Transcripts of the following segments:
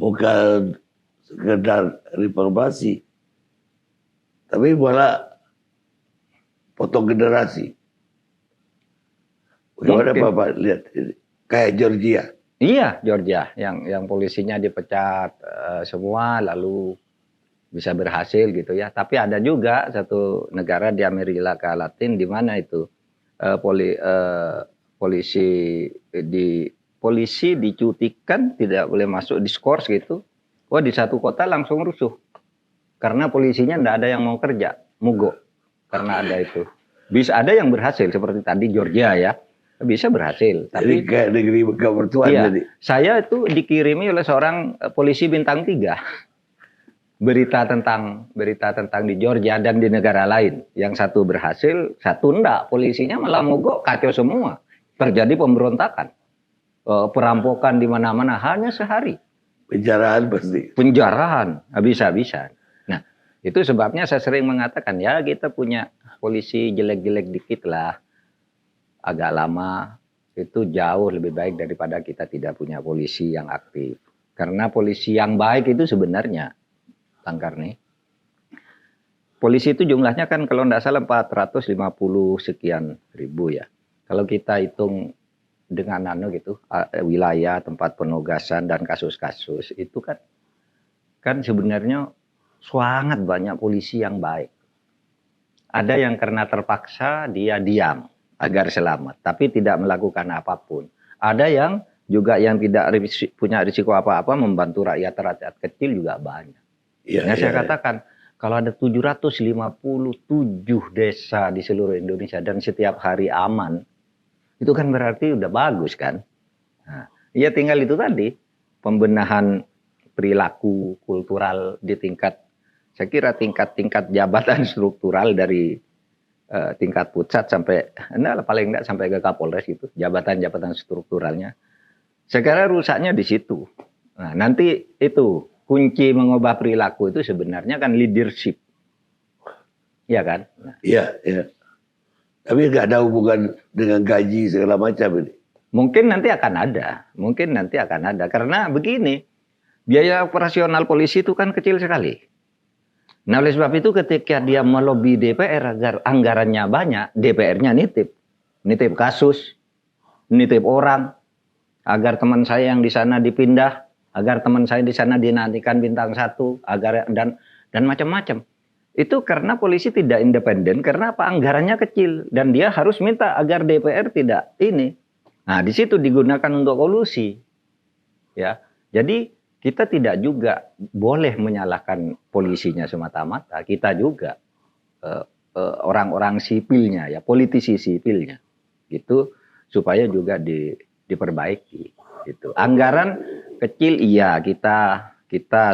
bukan sekedar reformasi, tapi malah potong generasi. Bagaimana Mungkin. Bapak lihat ini? Kayak Georgia. Iya, Georgia yang polisinya dipecat semua lalu bisa berhasil gitu ya. Tapi ada juga satu negara di Amerika Latin di mana itu polisi dicutikan, tidak boleh masuk diskors gitu. Wah, di satu kota langsung rusuh karena polisinya tidak ada yang mau kerja, mogok karena ada itu. Bisa ada yang berhasil seperti tadi Georgia ya. Bisa berhasil, Jadi tapi kayak negeri megah mertuan iya, jadi. saya itu dikirimi oleh seorang polisi bintang 3 berita tentang di Georgia dan di negara lain. Yang satu berhasil, satu enggak. Polisinya malah mogok, kacau semua. Terjadi pemberontakan, perampokan di mana-mana hanya sehari. Penjarahan pasti. Penjarahan habis-habisan. Nah, itu sebabnya saya sering mengatakan ya kita punya polisi jelek-jelek dikit lah. Agak lama itu jauh lebih baik daripada kita tidak punya polisi yang aktif. Karena polisi yang baik itu sebenarnya, Kang Karni, polisi itu jumlahnya kan kalau tidak salah 450 sekian ribu ya. Kalau kita hitung dengan wilayah, tempat penugasan dan kasus-kasus itu kan sebenarnya sangat banyak polisi yang baik. Ada yang karena terpaksa dia diam agar selamat, tapi tidak melakukan apapun. Ada yang juga yang tidak punya risiko apa-apa, membantu rakyat kecil juga banyak. Ya, Saya katakan, kalau ada 757 desa di seluruh Indonesia dan setiap hari aman, itu kan berarti udah bagus kan? Nah, ya tinggal itu tadi, pembenahan perilaku kultural di tingkat, saya kira tingkat jabatan struktural dari tingkat pusat sampai paling enggak sampai ke Kapolres itu, jabatan-jabatan strukturalnya. Saya kira rusaknya di situ. Nah, nanti itu kunci mengubah perilaku itu sebenarnya kan leadership. Iya kan? Iya, iya. Tapi nggak ada hubungan dengan gaji segala macam ini. Mungkin nanti akan ada. Karena begini, biaya operasional polisi itu kan kecil sekali. Nah, oleh sebab itu ketika dia melobi DPR agar anggarannya banyak, DPR-nya nitip kasus, nitip orang, agar teman saya yang di sana dipindah, agar teman saya di sana dinaikkan bintang 1, agar dan macam-macam. Itu karena polisi tidak independen, karena apa? Anggarannya kecil dan dia harus minta agar DPR tidak ini. Nah, di situ digunakan untuk kolusi. Ya. Jadi kita tidak juga boleh menyalahkan polisinya semata-mata. Kita juga orang-orang sipilnya, ya politisi sipilnya, gitu, supaya juga diperbaiki. Gitu. Anggaran kecil, iya kita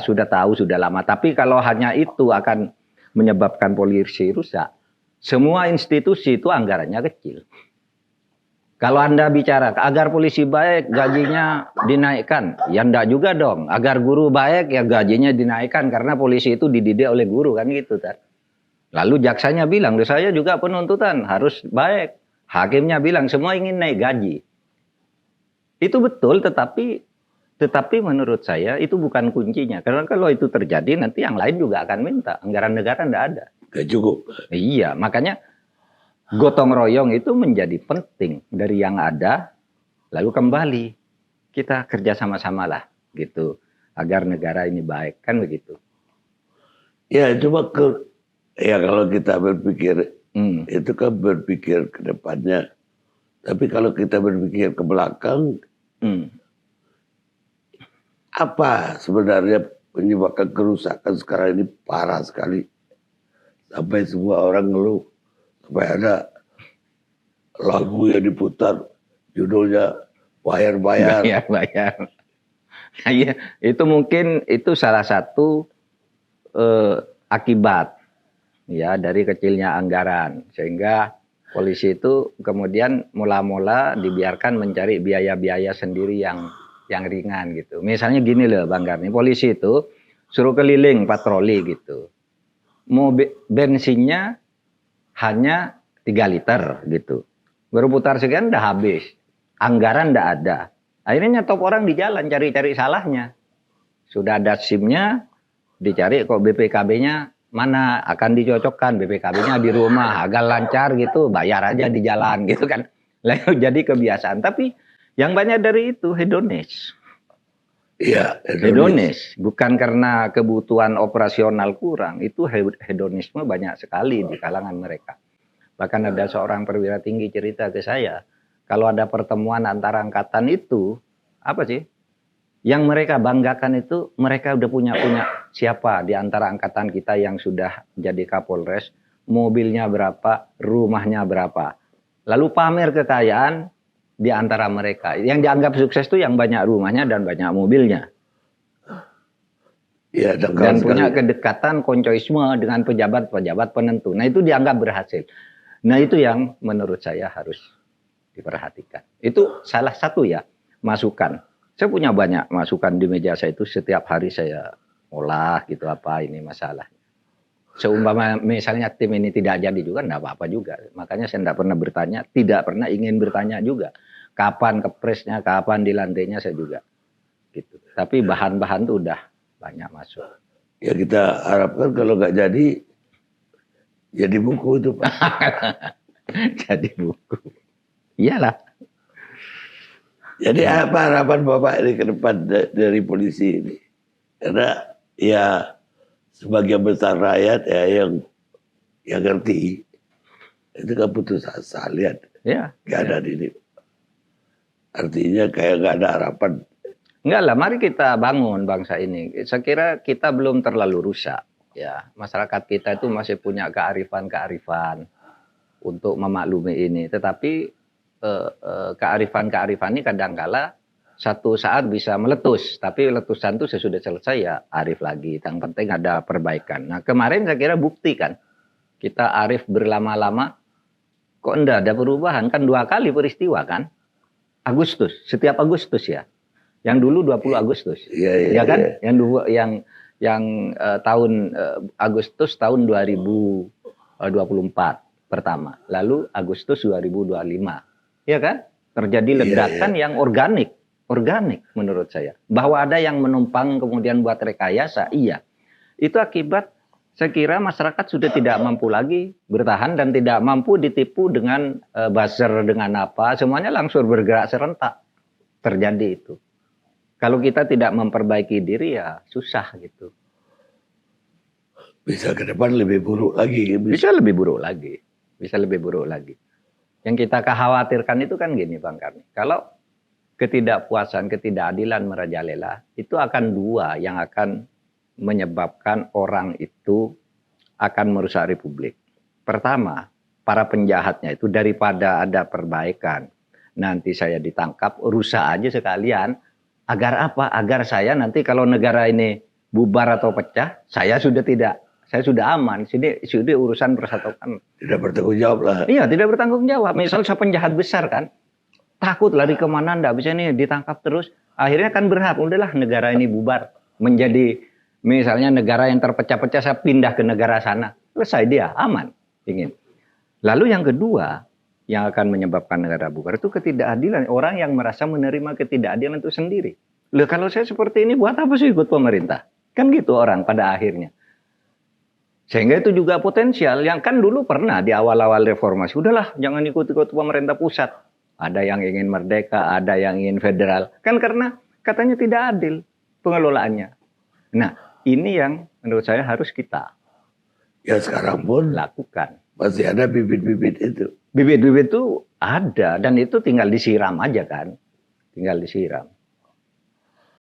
sudah tahu sudah lama. Tapi kalau hanya itu akan menyebabkan polisi rusak, semua institusi itu anggarannya kecil. Kalau Anda bicara agar polisi baik gajinya dinaikkan, ya enggak juga dong. Agar guru baik ya gajinya dinaikkan karena polisi itu dididik oleh guru kan gitu kan. Lalu jaksanya bilang, saya juga penuntutan harus baik. Hakimnya bilang semua ingin naik gaji. Itu betul, tetapi menurut saya itu bukan kuncinya. Karena kalau itu terjadi nanti yang lain juga akan minta. Anggaran negara enggak ada. Gak cukup. Iya, makanya gotong royong itu menjadi penting dari yang ada, lalu kembali kita kerja sama-sama lah gitu agar negara ini baik kan begitu. Ya cuma kalau kita berpikir itu kan berpikir ke depannya, tapi kalau kita berpikir ke belakang, apa sebenarnya menyebabkan kerusakan sekarang ini parah sekali sampai semua orang ngeluh. Sampai ada lagu yang diputar judulnya bayar-bayar. Bayar-bayar. Iya, itu mungkin itu salah satu akibat ya dari kecilnya anggaran, sehingga polisi itu kemudian mula-mula dibiarkan mencari biaya-biaya sendiri yang ringan gitu. Misalnya gini loh Bang Karni, polisi itu suruh keliling patroli gitu. Mau bensinnya hanya 3 liter gitu. Berputar sekian udah habis. Anggaran enggak ada. Akhirnya nyetop orang di jalan cari-cari salahnya. Sudah ada SIM-nya, dicari kok BPKB-nya mana, akan dicocokkan BPKB-nya di rumah, agar lancar gitu, bayar aja di jalan gitu kan. Lalu jadi kebiasaan. Tapi yang banyak dari itu hedonis. Iya, Hedonis. Bukan karena kebutuhan operasional kurang, itu hedonisme banyak sekali di kalangan mereka. Bahkan ada seorang perwira tinggi cerita ke saya, kalau ada pertemuan antara angkatan itu, apa sih? Yang mereka banggakan itu, mereka udah punya siapa di antara angkatan kita yang sudah jadi Kapolres, mobilnya berapa, rumahnya berapa. Lalu pamer kekayaan di antara mereka. Yang dianggap sukses itu yang banyak rumahnya dan banyak mobilnya. Ya, dan punya kedekatan koncoisme dengan pejabat-pejabat penentu. Nah itu dianggap berhasil. Nah itu yang menurut saya harus diperhatikan. Itu salah satu ya masukan. Saya punya banyak masukan di meja saya itu, setiap hari saya olah gitu, apa ini masalah. Seumpama misalnya tim ini tidak jadi juga, enggak apa-apa juga. Makanya saya tidak pernah bertanya, tidak pernah ingin bertanya juga. Kapan kepresnya, kapan dilantainya saya juga. Gitu. Tapi bahan-bahan itu udah banyak masuk. Ya kita harapkan kalau nggak jadi buku itu Pak. Jadi buku. Iyalah. Jadi apa harapan Bapak ini ke depan dari polisi ini? Karena ya sebagian besar rakyat ya yang ngerti itu kan putus asa, lihat Ya. keadaan ini. Artinya kayak nggak ada harapan. Enggak lah, mari kita bangun bangsa ini. Saya kira kita belum terlalu rusak. Ya, masyarakat kita itu masih punya kearifan-kearifan untuk memaklumi ini. Tetapi kearifan-kearifan ini kadangkala satu saat bisa meletus, tapi letusan itu sesudah selesai ya arif lagi. Yang penting ada perbaikan. Nah kemarin saya kira bukti kan, kita arif berlama-lama, kok enggak ada perubahan, kan 2 kali peristiwa kan, Agustus, setiap Agustus ya, yang dulu 20 Agustus, ya kan, yang tahun Agustus tahun 2024 pertama, lalu Agustus 2025. Ya kan? Terjadi ledakan yang organik menurut saya. Bahwa ada yang menumpang kemudian buat rekayasa, iya. Itu akibat saya kira masyarakat sudah tidak mampu lagi bertahan dan tidak mampu ditipu dengan buzzer, dengan apa, semuanya langsung bergerak serentak. Terjadi itu. Kalau kita tidak memperbaiki diri ya susah gitu. Bisa ke depan lebih buruk lagi. Bisa lebih buruk lagi. Bisa lebih buruk lagi. Yang kita khawatirkan itu kan gini Bang Karni. Kalau ketidakpuasan, ketidakadilan merajalela, itu akan 2 yang akan menyebabkan orang itu akan merusak republik. Pertama, para penjahatnya itu daripada ada perbaikan, nanti saya ditangkap, rusak aja sekalian. Agar apa? Agar saya nanti kalau negara ini bubar atau pecah, saya sudah aman. Sini sudah urusan persatuan. Tidak bertanggung jawab lah. Iya, tidak bertanggung jawab. Misal saya penjahat besar kan, takut lari kemana, ndak bisa nih ditangkap terus. Akhirnya kan berhak, udahlah negara ini bubar. Menjadi misalnya negara yang terpecah-pecah, saya pindah ke negara sana. Selesai dia, aman. Ingin. Lalu yang kedua, yang akan menyebabkan negara bubar itu ketidakadilan. Orang yang merasa menerima ketidakadilan itu sendiri. Loh kalau saya seperti ini, buat apa sih ikut pemerintah? Kan gitu orang pada akhirnya. Sehingga itu juga potensial, yang kan dulu pernah di awal-awal reformasi, udahlah jangan ikut-ikut pemerintah pusat. Ada yang ingin merdeka, ada yang ingin federal. Kan karena katanya tidak adil pengelolaannya. Nah ini yang menurut saya harus kita Ya sekarang pun lakukan. masih ada bibit-bibit itu. Bibit-bibit itu ada dan itu tinggal disiram aja kan. Tinggal disiram.